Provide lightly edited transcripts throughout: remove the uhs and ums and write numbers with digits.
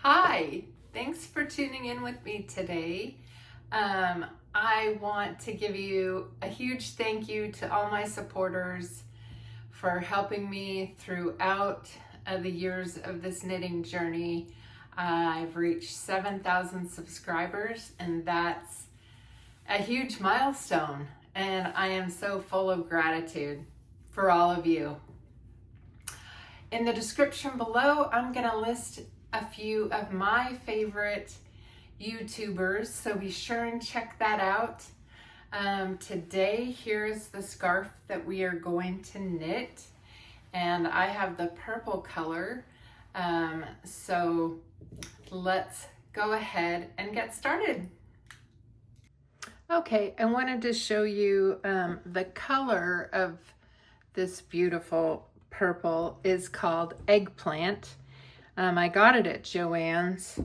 Hi, thanks for tuning in with me today. I want to give you a huge thank you to all my supporters for helping me throughout the years of this knitting journey. I've reached 7,000 subscribers, and that's a huge milestone, and I am so full of gratitude for all of you. In the description below, I'm going to list a few of my favorite YouTubers, so be sure and check that out. Today, here's the scarf that we are going to knit, and I have the purple color, so let's go ahead and get started. Okay, I wanted to show you the color of this beautiful purple is called Eggplant. I got it at Joann's,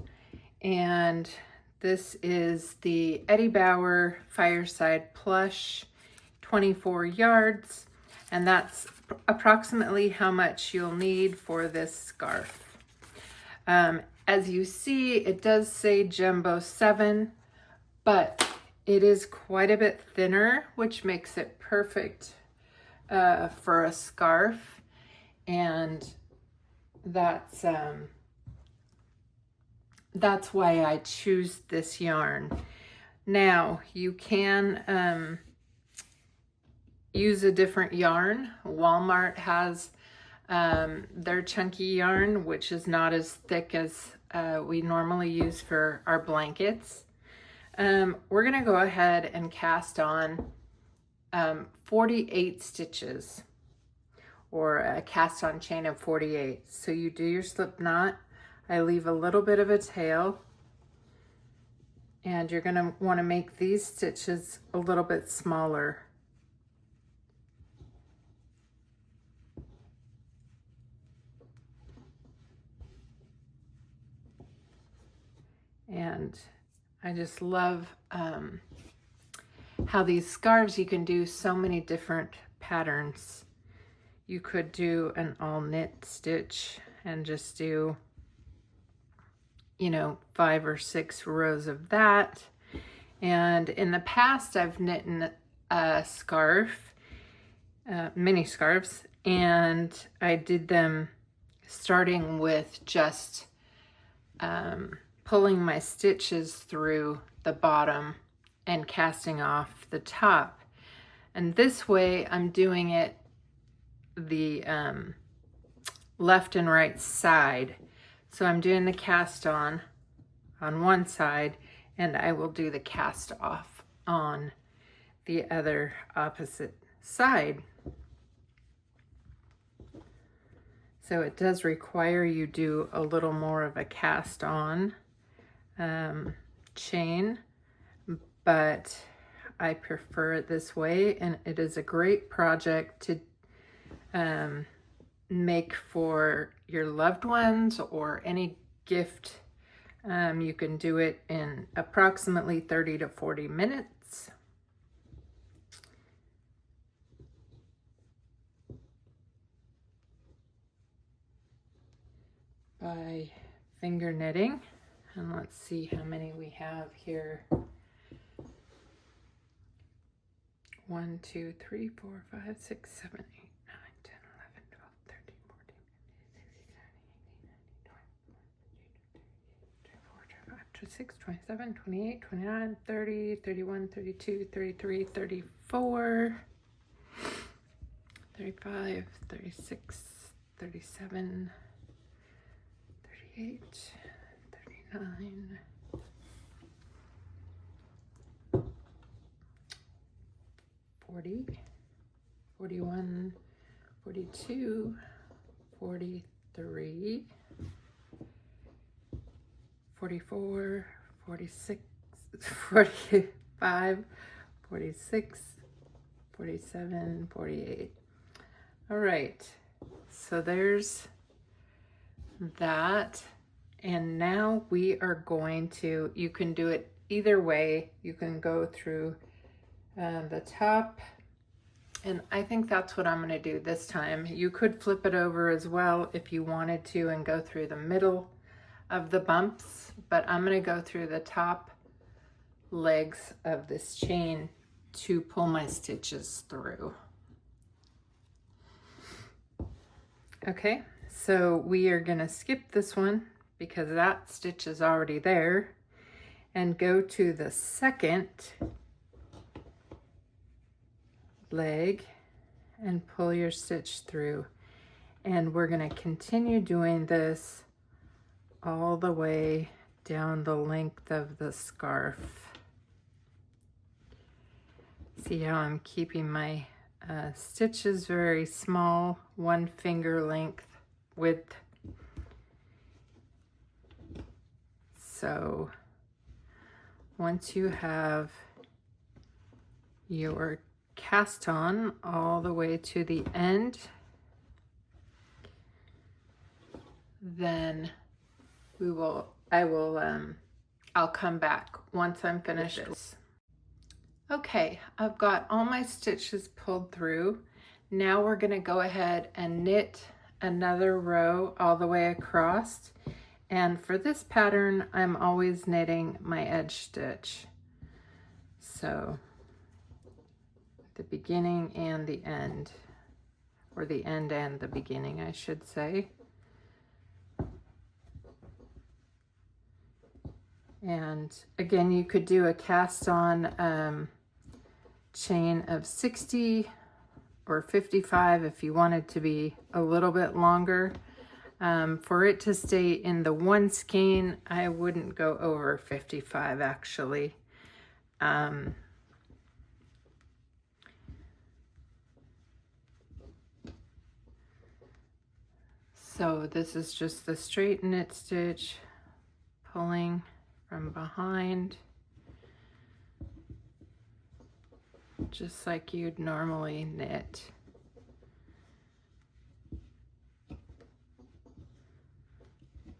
and this is the Eddie Bauer Fireside Plush, 24 yards, and that's approximately how much you'll need for this scarf. As you see, it does say Jumbo 7, but it is quite a bit thinner, which makes it perfect for a scarf. And that's why I choose this yarn. Now, you can use a different yarn. Walmart has their chunky yarn, which is not as thick as we normally use for our blankets. We're gonna go ahead and cast on 48 stitches, or a cast on chain of 48. So you do your slip knot. I leave a little bit of a tail, and you're gonna wanna make these stitches a little bit smaller. And I just love how these scarves, you can do so many different patterns. You could do an all knit stitch and just do, 5 or 6 rows of that. And in the past, I've knit a scarf, mini scarves, and I did them starting with just pulling my stitches through the bottom and casting off the top. And this way I'm doing it the left and right side. So I'm doing the cast on one side, and I will do the cast off on the other opposite side. So it does require you do a little more of a cast on chain, but I prefer it this way, and it is a great project to make for your loved ones or any gift. You can do it in approximately 30 to 40 minutes. By finger knitting. And let's see how many we have here. 1, 2, 3, 4, 5, 6, 7, 8, 9, 10, 11, 12, 13, 14, 15, 16, 17, 18, 19, 20, 21, 22, 23, 24, 25, 26, 27, 28, 29, 30, 31, 32, 33, 34, 35, 36, 37, 38, 39, 40, 41, 42, 43, 44, 46, 45, 46, 47, 48. All right, so there's that. And now we are going to, you can do it either way. You can go through the top, and I think that's what I'm going to do this time. You could flip it over as well if you wanted to and go through the middle, of the bumps, but I'm going to go through the top legs of this chain to pull my stitches through. Okay, so we are going to skip this one because that stitch is already there, and go to the second leg and pull your stitch through. And we're going to continue doing this all the way down the length of the scarf. See how I'm keeping my stitches very small, 1 finger length width. So once you have your cast on all the way to the end, then I'll come back once I'm finished. Okay, I've got all my stitches pulled through. Now we're going to go ahead and knit another row all the way across. And for this pattern, I'm always knitting my edge stitch. So the beginning and the end, or the end and the beginning, I should say. And again, you could do a cast on chain of 60 or 55 if you wanted to be a little bit longer. For it to stay in the 1 skein, I wouldn't go over 55 actually. So this is just the straight knit stitch, pulling from behind, just like you'd normally knit.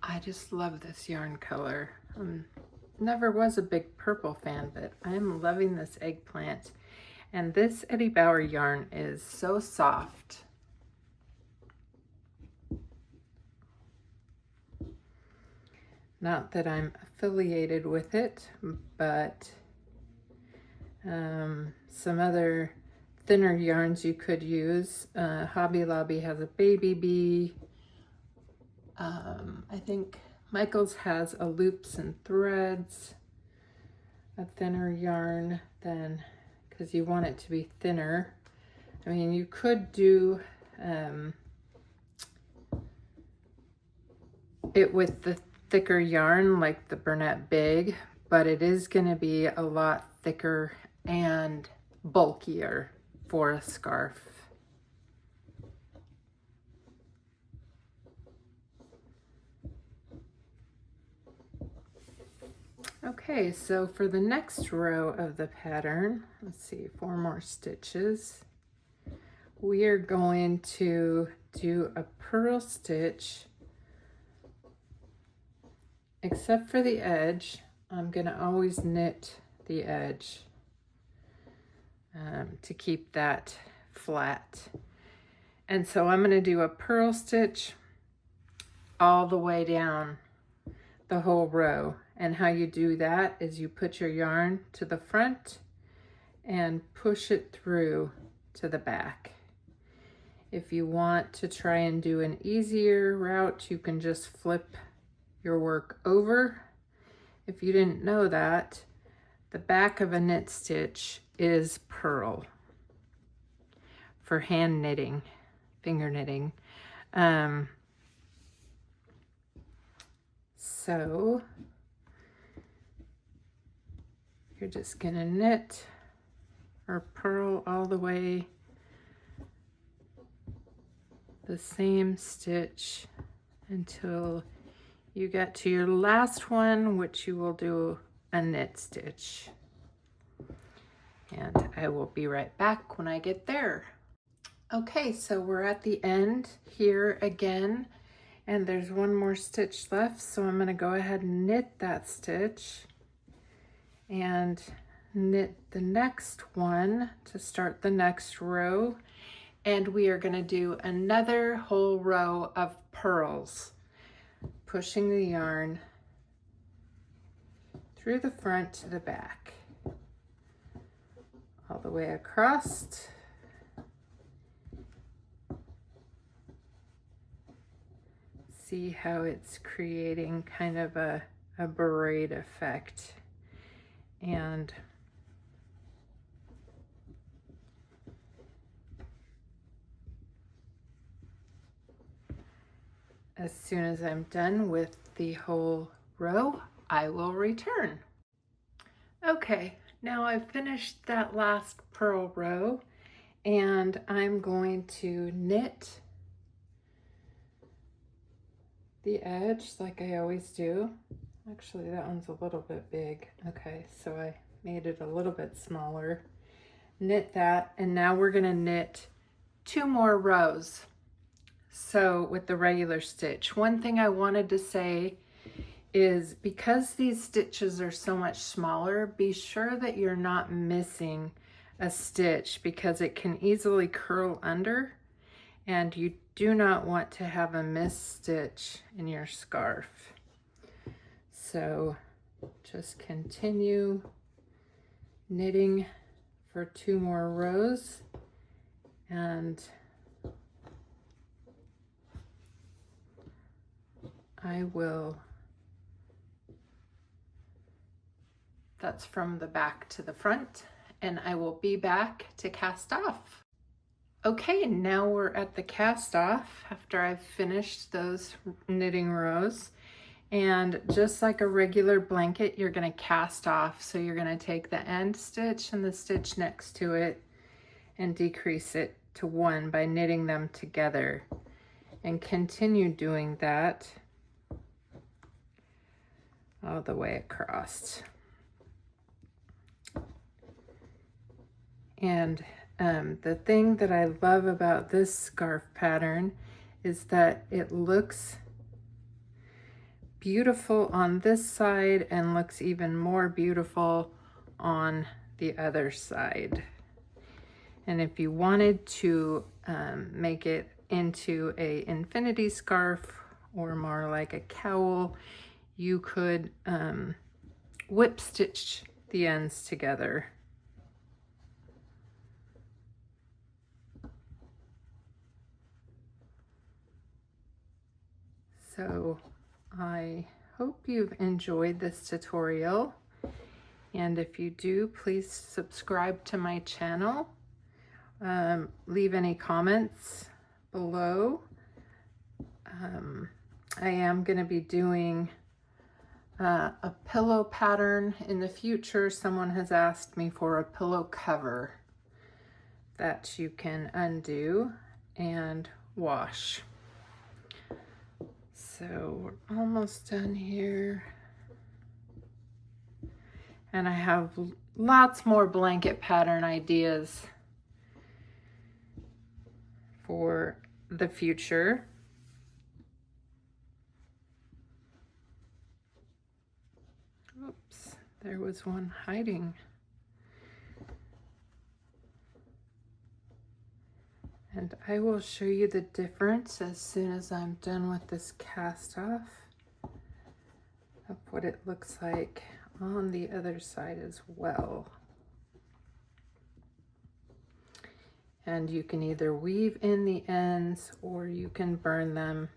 I just love this yarn color. Never was a big purple fan, but I'm loving this eggplant. And this Eddie Bauer yarn is so soft. Not that I'm affiliated with it, but some other thinner yarns you could use. Hobby Lobby has a Baby Bee. I think Michael's has a Loops and Threads, a thinner yarn than, because you want it to be thinner. I mean, you could do it with the thicker yarn like the Bernat Big, but it is going to be a lot thicker and bulkier for a scarf. Okay, so for the next row of the pattern, let's see, 4 more stitches. We are going to do a purl stitch, except for the edge. I'm going to always knit the edge to keep that flat. And so I'm going to do a purl stitch all the way down the whole row. And how you do that is you put your yarn to the front and push it through to the back. If you want to try and do an easier route, you can just flip your work over. If you didn't know that, the back of a knit stitch is purl for hand knitting, finger knitting. So you're just gonna knit or purl all the way the same stitch until you get to your last one, which you will do a knit stitch. And I will be right back when I get there. Okay, so we're at the end here again, and there's 1 more stitch left, so I'm gonna go ahead and knit that stitch and knit the next one to start the next row. And we are going to do another whole row of purls. pushing the yarn through the front to the back, all the way across. See how it's creating kind of a braid effect. And as soon as I'm done with the whole row, I will return. Okay, now I've finished that last purl row, and I'm going to knit the edge like I always do. Actually, that one's a little bit big. Okay, so I made it a little bit smaller. Knit that, and now we're gonna knit 2 more rows. So with the regular stitch, one thing I wanted to say is because these stitches are so much smaller, be sure that you're not missing a stitch because it can easily curl under, and you do not want to have a missed stitch in your scarf. So just continue knitting for 2 more rows, and I will, that's from the back to the front, and I will be back to cast off. Okay, now we're at the cast off after I've finished those knitting rows. And just like a regular blanket, you're gonna cast off. So you're gonna take the end stitch and the stitch next to it and decrease it to 1 by knitting them together, and continue doing that all the way across. And the thing that I love about this scarf pattern is that it looks beautiful on this side and looks even more beautiful on the other side. And if you wanted to make it into a infinity scarf or more like a cowl, you could whip stitch the ends together. So I hope you've enjoyed this tutorial, and if you do, please subscribe to my channel. Leave any comments below. I am going to be doing a pillow pattern in the future. Someone has asked me for a pillow cover that you can undo and wash. So we're almost done here. And I have lots more blanket pattern ideas for the future. Oops, there was one hiding. And I will show you the difference as soon as I'm done with this cast off of what it looks like on the other side as well. And you can either weave in the ends or you can burn them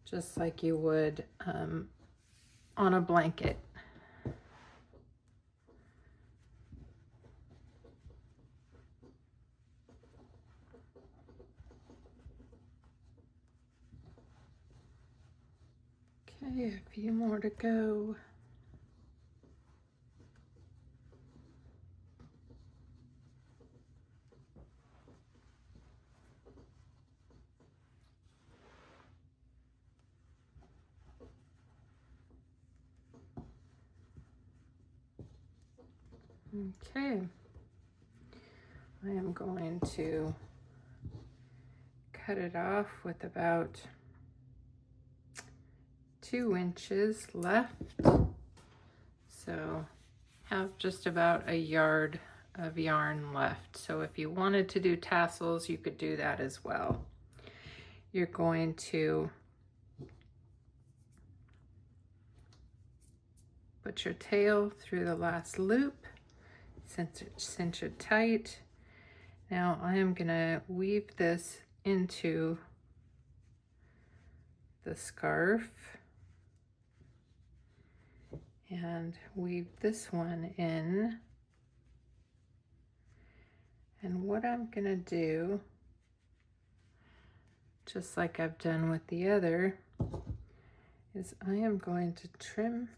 just like you would on a blanket. Okay, a few more to go. Okay, I am going to cut it off with about 2 inches left. So have just about a yard of yarn left. So if you wanted to do tassels, you could do that as well. You're going to Put your tail through the last loop, cinch it tight. Now I am gonna weave this into the scarf and weave this one in. And what I'm gonna do, just like I've done with the other, is I am going to trim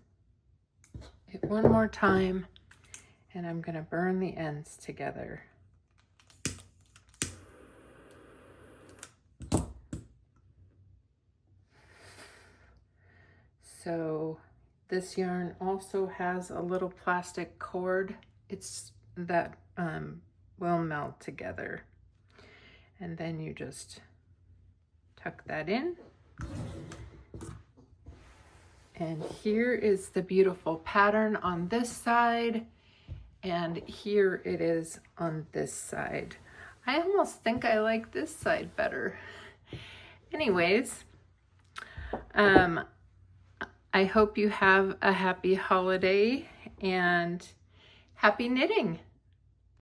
it one more time, and I'm gonna burn the ends together. So this yarn also has a little plastic cord. It's that will melt together. And then you just tuck that in. And here is the beautiful pattern on this side, and here it is on this side. I almost think I like this side better. Anyways, I hope you have a happy holiday and happy knitting.